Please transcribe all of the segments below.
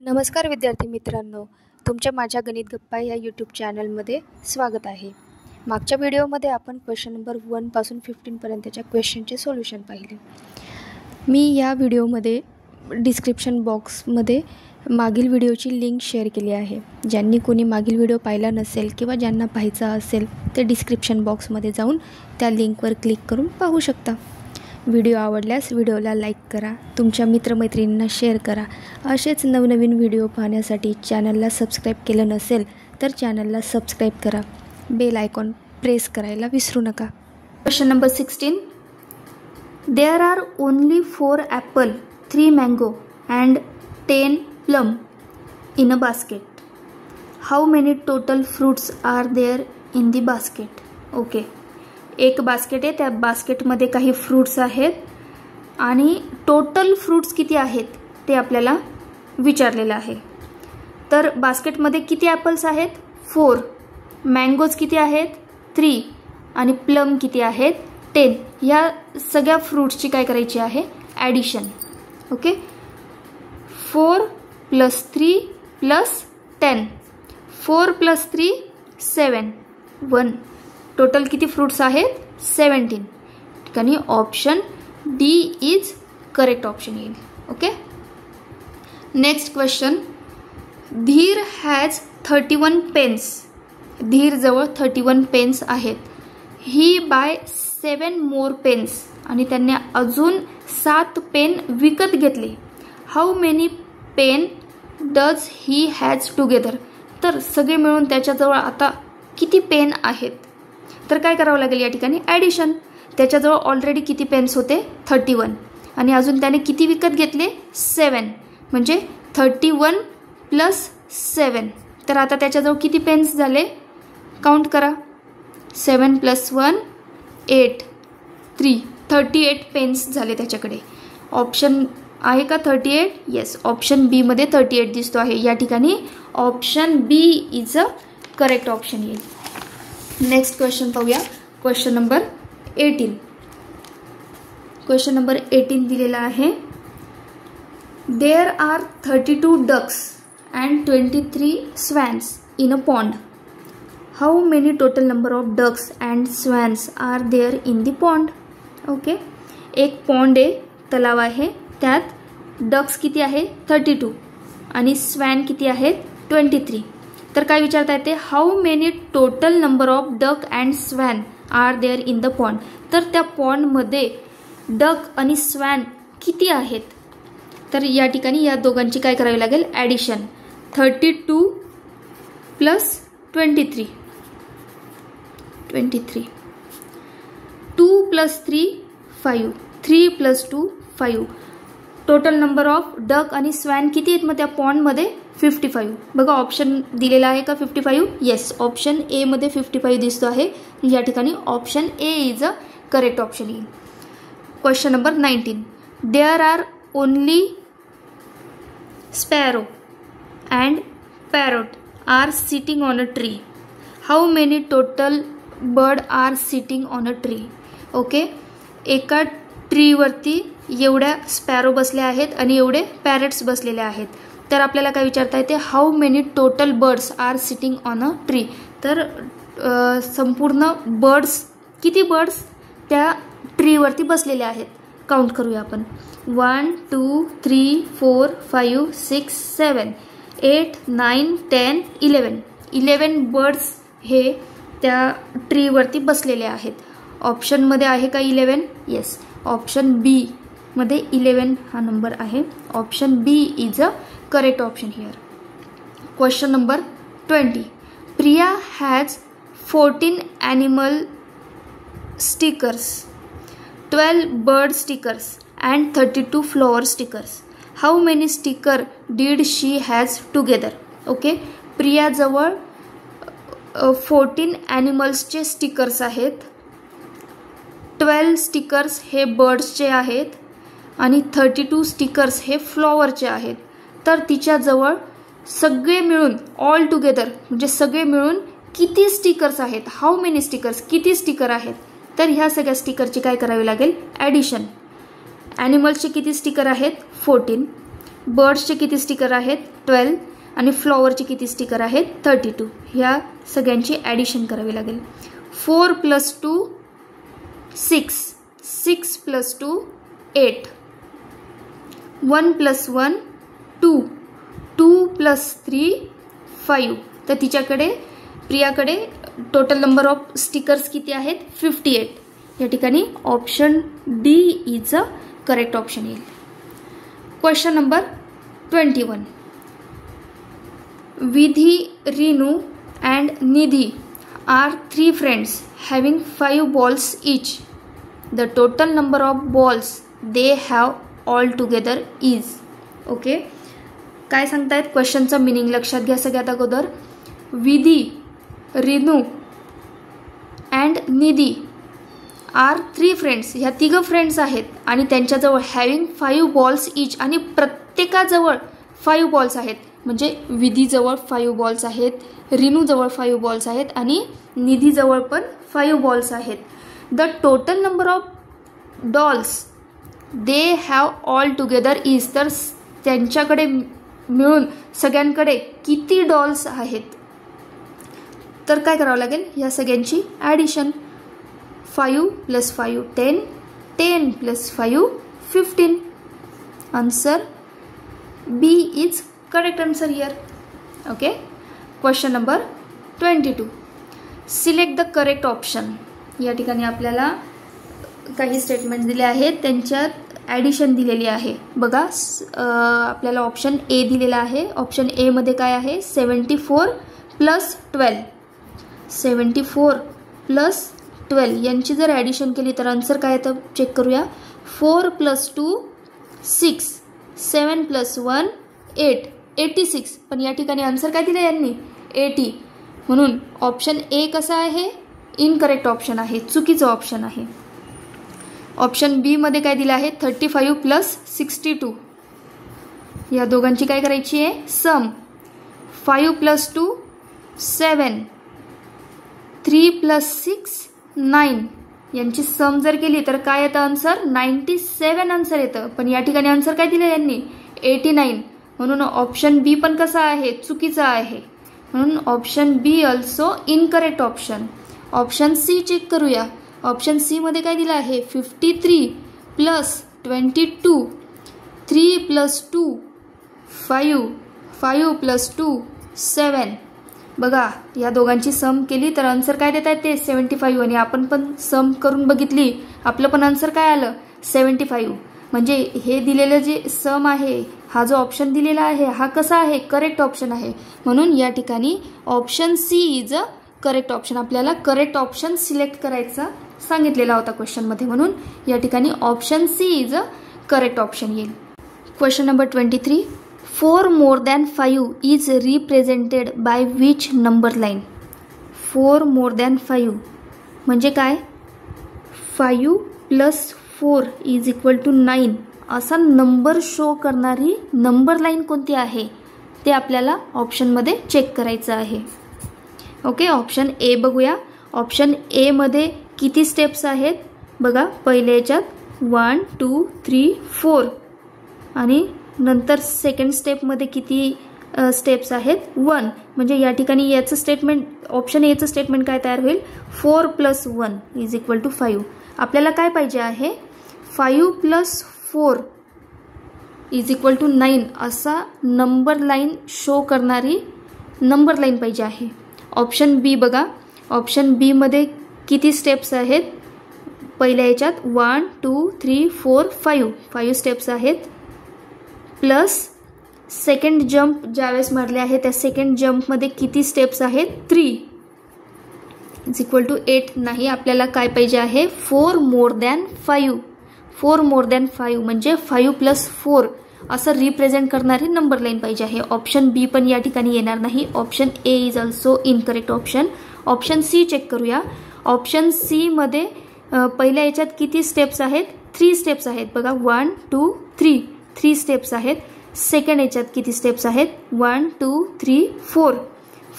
नमस्कार विद्यार्थी मित्रांनो, तुमच्या माझ्या गणित गप्पा या यूट्यूब चॅनलमध्ये स्वागत आहे. मागच्या व्हिडिओमध्ये आपण क्वेश्चन नंबर 1 पासून 15 पर्यंतच्या क्वेश्चनचे सोल्युशन पाहिले. मी या व्हिडिओमध्ये डिस्क्रिप्शन बॉक्समध्ये मागील व्हिडिओची लिंक शेअर केली आहे. ज्यांनी कोणी मागील व्हिडिओ पाहिला नसेल किंवा ज्यांना पाहायचा असेल ते डिस्क्रिप्शन बॉक्समध्ये जाऊन त्या लिंकवर क्लिक करून पाहू शकता. व्हिडिओ आवडल्यास व्हिडिओला लाईक करा, तुमच्या मित्रमैत्रिणींना शेअर करा. असेच नवनवीन व्हिडिओ पाहण्यासाठी चॅनलला सबस्क्राईब केलं नसेल तर चॅनलला सबस्क्राईब करा. बेल आयकॉन प्रेस करायला विसरू नका. Question number 16. There are only 4 apple, 3 mango and 10 plum in a basket. How many total fruits are there in the basket? Okay. एक बास्केट आहे, त्या बास्केटमध्ये काही फ्रूट्स आहेत आणि टोटल फ्रूट्स किती आहेत ते आपल्याला विचारलेलं आहे. तर बास्केटमध्ये किती ॲपल्स आहेत? 4. मँगोज किती आहेत? 3. आणि प्लम किती आहेत? 10. ह्या सगळ्या फ्रूट्सची काय करायची आहे? ॲडिशन. ओके. 4 + 3 + 10. 4 + 3 7. 1. टोटल किती फ्रूट्स आहेत? 17. ठिकाणी option D is correct option येईल. Okay. Next question. Dheer has 31 pens. धीरजवळ 31 पेन्स आहेत. He buy 7 more pens. आणि त्यांनी अजून 7 पेन विकत घेतले. How many pen does he has together. तर सगळे मिळून त्याच्याजवळ आता किती पेन आहेत? तर काय करावं लागेल या ठिकाणी? ॲडिशन. त्याच्याजवळ ऑलरेडी किती पेन्स होते? 31. आणि अजून त्याने किती विकत घेतले? 7. म्हणजे 31 + 7. तर आता त्याच्याजवळ किती पेन्स झाले? काउंट करा. 7 + 1 8 3 38 पेन्स झाले त्याच्याकडे. ऑप्शन आहे का 38? येस. ऑप्शन बी मध्ये 38 दिसतो आहे. या ठिकाणी option B is a correct option येईल. नेक्स्ट क्वेश्चन पाहूया. Question number 18. क्वेश्चन नंबर 18 दिलेला आहे. There are 32 ducks and 23 swans in a pond. How many total number of ducks and swans are there in the pond. Okay. एक pond आहे, तलाव आहे. त्यात ducks किती आहे? 32 आणि स्वॅन किती आहेत? 23. तर काय विचारता येते? How many total number of duck and swan are there in the pond. तर त्या पॉन्डमध्ये डक आणि स्वॅन किती आहेत? तर या ठिकाणी या दोघांची काय करावी लागेल? Addition. 32 + 23. 2 + 3 5. 3 + 2 5. Total number of duck आणि स्वॅन किती आहेत मग त्या पॉन्डमध्ये? 55. बघा ऑप्शन दिलेला आहे का 55? येस. ऑप्शन ए मध्ये 55 दिसतो आहे. या ठिकाणी option A is a correct option येईल. Question number 19. There are only sparrow and parrot are sitting on a tree. How many total bird are sitting on a tree. Okay. एका ट्रीवरती एवढ्या sparrow बसल्या आहेत आणि एवढे पॅरेट्स बसलेले आहेत. तर आपल्याला काय विचारता येते? How many total birds are sitting on a tree. तर संपूर्ण बर्ड्स किती बर्ड्स त्या ट्रीवरती बसलेले आहेत? काउंट करूया आपण. 1 2 3 4 5 6 7 8 9 10 11. 11 बर्ड्स हे त्या ट्रीवरती बसलेले आहेत. ऑप्शनमध्ये आहे का 11? येस. ऑप्शन बी मध्ये 11 हा नंबर आहे. Option B is a correct option here. Question number 20. Priya has 14 animal stickers, 12 bird stickers and 32 flower stickers. How many sticker did she has together. Okay. प्रियाजवळ 14 ॲनिमल्सचे स्टिकर्स आहेत. 12 स्टिकर्स हे बर्ड्सचे आहेत आणि 32 स्टिकर्स हे फ्लॉवरचे आहेत. तर तिच्याजवळ सगळे मिळून ऑल टुगेदर म्हणजे सगळे मिळून किती स्टिकर्स आहेत? हाऊ मेनी स्टिकर्स, किती स्टिकर आहेत? तर ह्या सगळ्या स्टिकरची काय करावी लागेल? ॲडिशन. ॲनिमल्सचे किती स्टिकर आहेत? 14. बर्ड्सचे किती स्टिकर आहेत 12 आणि फ्लॉवरचे किती स्टिकर आहेत 32. ह्या सगळ्यांची ॲडिशन करावी लागेल. 4 + 2 6, 6 + 2 8, 1 + 1 2, 2 + 3 5. तर तिच्याकडे प्रियाकडे टोटल नंबर ऑफ स्टिकर्स किती आहेत 58. या ठिकाणी option D is a correct option येईल. Question number 21. Vidhi, Rinu and Nidhi are 3 friends having 5 balls each. The total number of balls they have all together is. Okay, काय सांगतायत क्वेश्चनचं मिनिंग लक्षात घ्या सगळ्यात अगोदर. Vidhi, Rinu and Nidhi are 3 friends, ह्या 3 फ्रेंड्स आहेत आणि त्यांच्याजवळ हॅव्हिंग 5 balls each, आणि प्रत्येकाजवळ 5 balls आहेत. म्हणजे विधीजवळ 5 balls आहेत, रीनूजवळ 5 balls आहेत आणि निधीजवळ पण 5 balls आहेत. The total number of dolls they have all together is. तर त्यांच्याकडे मिळून सगळ्यांकडे किती डॉल्स आहेत. तर काय करावं लागेल, या सगळ्यांची addition. 5 + 5 10, 10 + 5 15. Answer B is correct answer here. Okay. Question number 22. Select the correct option. या ठिकाणी आपल्याला काही स्टेटमेंट दिले आहेत, त्यांच्यात ॲडिशन दिलेली आहे. बघा, आपल्याला ऑप्शन ए दिलेला आहे. ऑप्शन ए मध्ये काय आहे 74 + 12. 74 + 12 यांची जर ॲडिशन केली तर आन्सर काय येतं चेक करूया. 4 + 2 6, 7 + 1 8, 86. पण या ठिकाणी आन्सर काय दिलं यांनी 80. म्हणून ऑप्शन ए कसा आहे इनकरेक्ट ऑप्शन आहे, चुकीचं ऑप्शन आहे. ऑप्शन बी मध्ये काय दिलं आहे 35 + 62. या दोघांची काय करायची आहे सम. 5 + 2 7, 3 + 6 9. यांची सम जर केली तर काय येतं आन्सर 97 आन्सर येतं. पण या ठिकाणी आन्सर काय दिलं यांनी 89. म्हणून ऑप्शन बी पण कसा आहे चुकीचा आहे. म्हणून option B also incorrect option. Option C check करूया. ऑप्शन सी मध्ये काय दिलं आहे 53 + 22, 3 + 2 5, 5 + 2 7. बघा, या दोघांची सम केली तर आन्सर काय देत आहे ते 75. आणि आपण पण सम करून बघितली, आपलं पण आन्सर काय आलं 75. म्हणजे हे दिलेलं जे सम आहे, हा जो ऑप्शन दिलेला आहे हा कसा आहे करेक्ट ऑप्शन आहे. म्हणून या ठिकाणी option C is a correct option. आपल्याला करेक्ट ऑप्शन सिलेक्ट करायचा सांगितलेला होता क्वेश्चनमध्ये. म्हणून या ठिकाणी option C is a correct option येईल. Question number 23. 4 more than 5 is represented by which number line. 4 more than 5 म्हणजे काय 5 + 4 = 9 असा नंबर शो करणारी नंबर लाईन कोणती आहे ते आपल्याला ऑप्शनमध्ये चेक करायचं आहे. ओके, ऑप्शन ए बघूया. ऑप्शन ए मध्ये किती स्टेप्स आहेत बघा. पहिल्या याच्यात 1 2 3 4 आणि नंतर सेकंड स्टेपमध्ये किती स्टेप्स आहेत 1. म्हणजे या ठिकाणी याचं स्टेटमेंट ऑप्शन एचं स्टेटमेंट काय तयार होईल 4 + 1 = 5. आपल्याला काय पाहिजे आहे 5 + 4 = 9 असा नंबर लाईन शो करणारी नंबर लाईन पाहिजे आहे. ऑप्शन बी बघा. ऑप्शन बी मध्ये किती स्टेप्स आहेत पहिल्या याच्यात 1 2 3 4 5, 5 स्टेप्स आहेत. प्लस सेकंड जंप ज्यावेळेस मारले आहे त्या सेकंड जंपमध्ये किती स्टेप्स आहेत 3 = 8. नाही, आपल्याला काय पाहिजे आहे 4 more than 5. 4 more than 5 म्हणजे 5 + 4 असं रिप्रेझेंट करणारी नंबर लाईन पाहिजे आहे. ऑप्शन बी पण या ठिकाणी येणार नाही. Option A is also incorrect option. Option C check करूया. ऑप्शन सी मध्ये पहिल्या याच्यात किती स्टेप्स आहेत 3 स्टेप्स आहेत बघा. 1 2 3 3 स्टेप्स आहेत. सेकंड याच्यात किती स्टेप्स आहेत 1 2 3 4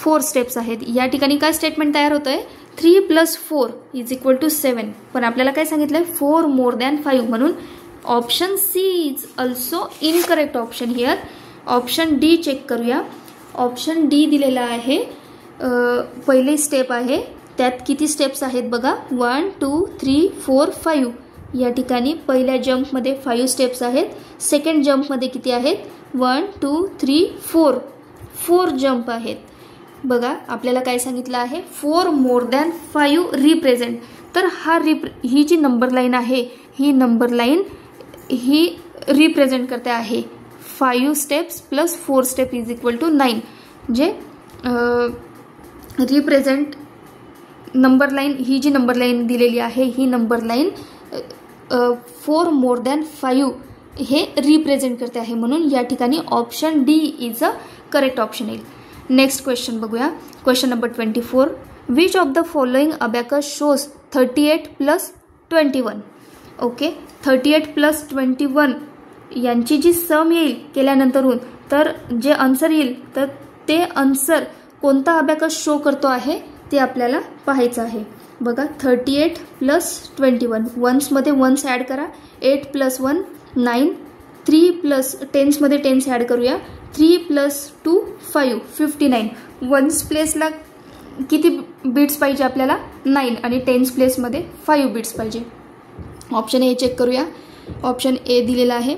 4 स्टेप्स आहेत. या ठिकाणी काय स्टेटमेंट तयार होत आहे 3 + 4 = 7. पण आपल्याला काय सांगितलंय 4 more than 5. म्हणून option C is also incorrect option here. Option D check करूया. ऑप्शन डी दिलेला आहे. पहिली स्टेप आहे, त्यात किती स्टेप्स आहेत बघा, 1 2 3 4 5. या ठिकाणी पहिल्या जंपमध्ये 5 स्टेप्स आहेत. सेकंड जंपमध्ये किती आहेत, 1 2 3 4 जंप आहेत. बघा आपल्याला काय सांगितलं आहे, 4 मोर दॅन 5 रिप्रेझेंट. तर ही जी नंबर लाईन आहे, ही नंबर लाईन ही रिप्रेझेंट करते आहे 5 steps plus 4 step is equal to 9. जे रिप्रेझेंट नंबर लाईन, ही जी नंबर लाईन दिलेली आहे, ही नंबर लाईन 4 मोर दॅन 5 हे रिप्रेझेंट करते आहे. म्हणून या ठिकाणी option D is a correct option येईल. नेक्स्ट क्वेश्चन बघूया. Question number 24. Which of the following abacus shows 38 plus 21. Okay, 38 plus 21 यांची जी सम येईल केल्यानंतरून, तर जे आन्सर येईल तर ते आन्सर कोणता अबॅकस शो करतो आहे ते आपल्याला पाहायचं आहे. बघा 38 प्लस 21, वन्समध्ये वन्स ॲड करा, 8 प्लस 1 9, 3 प्लस टेन्समध्ये टेन्स ॲड करूया, 3 प्लस 2 5 59. वन्स प्लेसला किती बिट्स पाहिजे आपल्याला, 9, आणि टेन्स प्लेसमध्ये 5 बिट्स पाहिजे. ऑप्शन ए चेक करूया. ऑप्शन ए दिलेला आहे.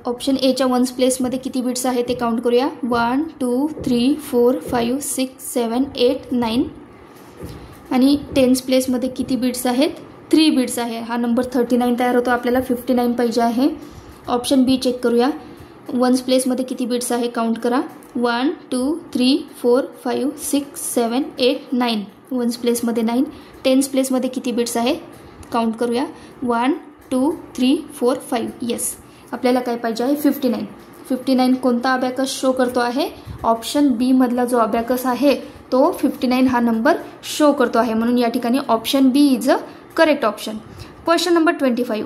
ऑप्शन एच्या वन्स प्लेसमध्ये किती बिट्स आहे ते काउंट करूया, 1 2 3 4 5 6 7 8 9. आणि टेन्स प्लेसमध्ये किती बिट्स आहेत, 3 बिट्स आहे. हा नंबर 39 तयार होतो. आपल्याला 59 पाहिजे आहे. ऑप्शन बी चेक करूया. वन्स प्लेसमध्ये किती बिट्स आहे काउंट करा, 1 2 3 4 5 6 7 8 9. वन्स प्लेसमध्ये 9. टेन्स प्लेसमध्ये किती बिट्स आहे काउंट करूया, 1 2 3 4 5. येस, आपल्याला काय पाहिजे आहे, 59. 59 कोणता अबॅकस शो करतो आहे, ऑप्शन बी मधला जो अबॅकस आहे तो 59 हा नंबर शो करतो आहे. म्हणून या ठिकाणी option B is a correct option. Question number 25.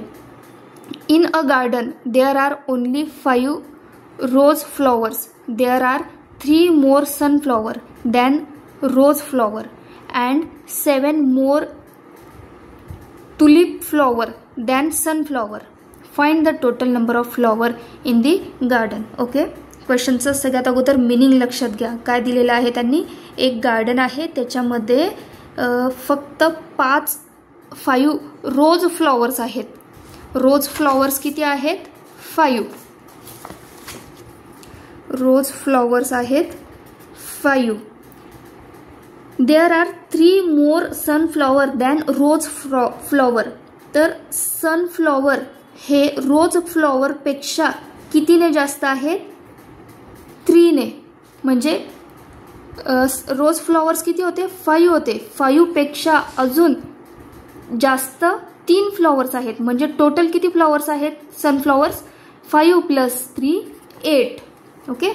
In a garden there are only 5 rose flowers. There are 3 more sunflower than rose flower and 7 more tulip flower than sunflower. Find the total number of flower in the garden. Okay, क्वेश्चनचं सगळ्यात अगोदर meaning लक्षात घ्या. काय दिलेलं आहे त्यांनी, एक गार्डन आहे, त्याच्यामध्ये फक्त 5 रोज फ्लॉवर्स आहेत. रोज फ्लॉवर्स किती आहेत, 5. रोज फ्लॉवर्स आहेत 5. There are 3 more sunflower than rose flower. तर सनफ्लॉवर हे रोज फ्लॉवरपेक्षा कितीने जास्त आहेत, 3 ने. म्हणजे रोज फ्लॉवर्स किती होते, 5 होते. 5 पेक्षा अजून जास्त 3 फ्लॉवर्स आहेत. म्हणजे टोटल किती फ्लॉवर्स आहेत सनफ्लॉवर्स, 5 प्लस 3 8. ओके,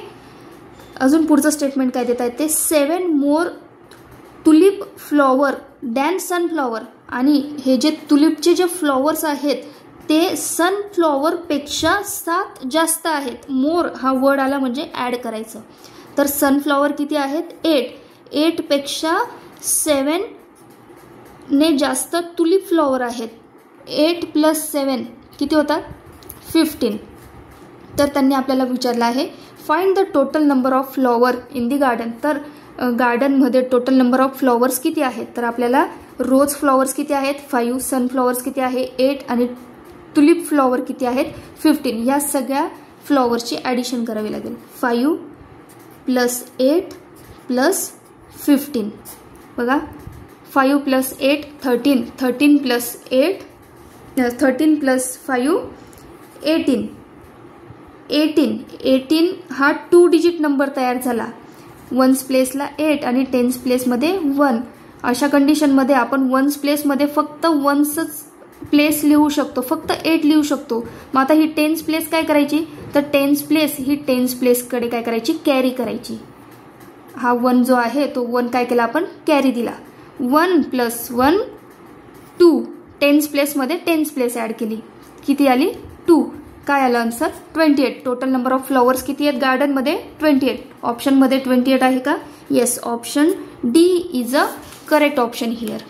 अजून पुढचं स्टेटमेंट काय देत आहेत ते, 7 मोर तुलिप फ्लॉवर दॅन सनफ्लॉवर. आणि हे जे तुलिपचे जे फ्लॉवर्स आहेत ते सनफ्लॉवरपेक्षा 7 जास्त आहेत. मोर हा वर्ड आला म्हणजे ॲड करायचं. तर सनफ्लॉवर किती आहेत, 8. 8 पेक्षा 7 ने जास्त तुलिप फ्लॉवर आहेत. 8 प्लस 7 किती होतात, 15. तर त्यांनी आपल्याला विचारलं आहे find the total number of flower in the garden. तर गार्डनमध्ये टोटल नंबर ऑफ फ्लॉवर्स किती आहेत, तर आपल्याला रोज फ्लॉवर्स किती आहेत, 5, सनफ्लॉवर्स किती आहे 8, आणि तुलिप फ्लॉवर किती आहेत 15. या सगळ्या फ्लॉवर्सची ॲडिशन करावी लागेल. 5 प्लस 8 प्लस 15. बघा 5 प्लस 8 13, 13 प्लस 8 13 प्लस 5 18. 18 हा 2 डिजिट नंबर तयार झाला. वन्स प्लेसला 8 आणि टेन्स प्लेसमध्ये 1. अशा कंडिशनमध्ये आपण वन्स प्लेसमध्ये फक्त वन्सच प्लेस लिहू शकतो, फक्त 8 लिहू शकतो. मग आता ही टेन्स प्लेस काय करायची, तर टेन्स प्लेस ही टेन्स प्लेसकडे काय करायची, कॅरी करायची. हा 1 जो आहे तो 1 काय केला आपण, कॅरी दिला. 1 प्लस 1 2. टेन्स प्लेसमध्ये टेन्स प्लेस ॲड केली, किती आली 2. काय आलं answer 28. Total number of flowers किती आहेत गार्डनमध्ये 28. ऑप्शनमध्ये 28 आहे का, yes, option D is a correct option here.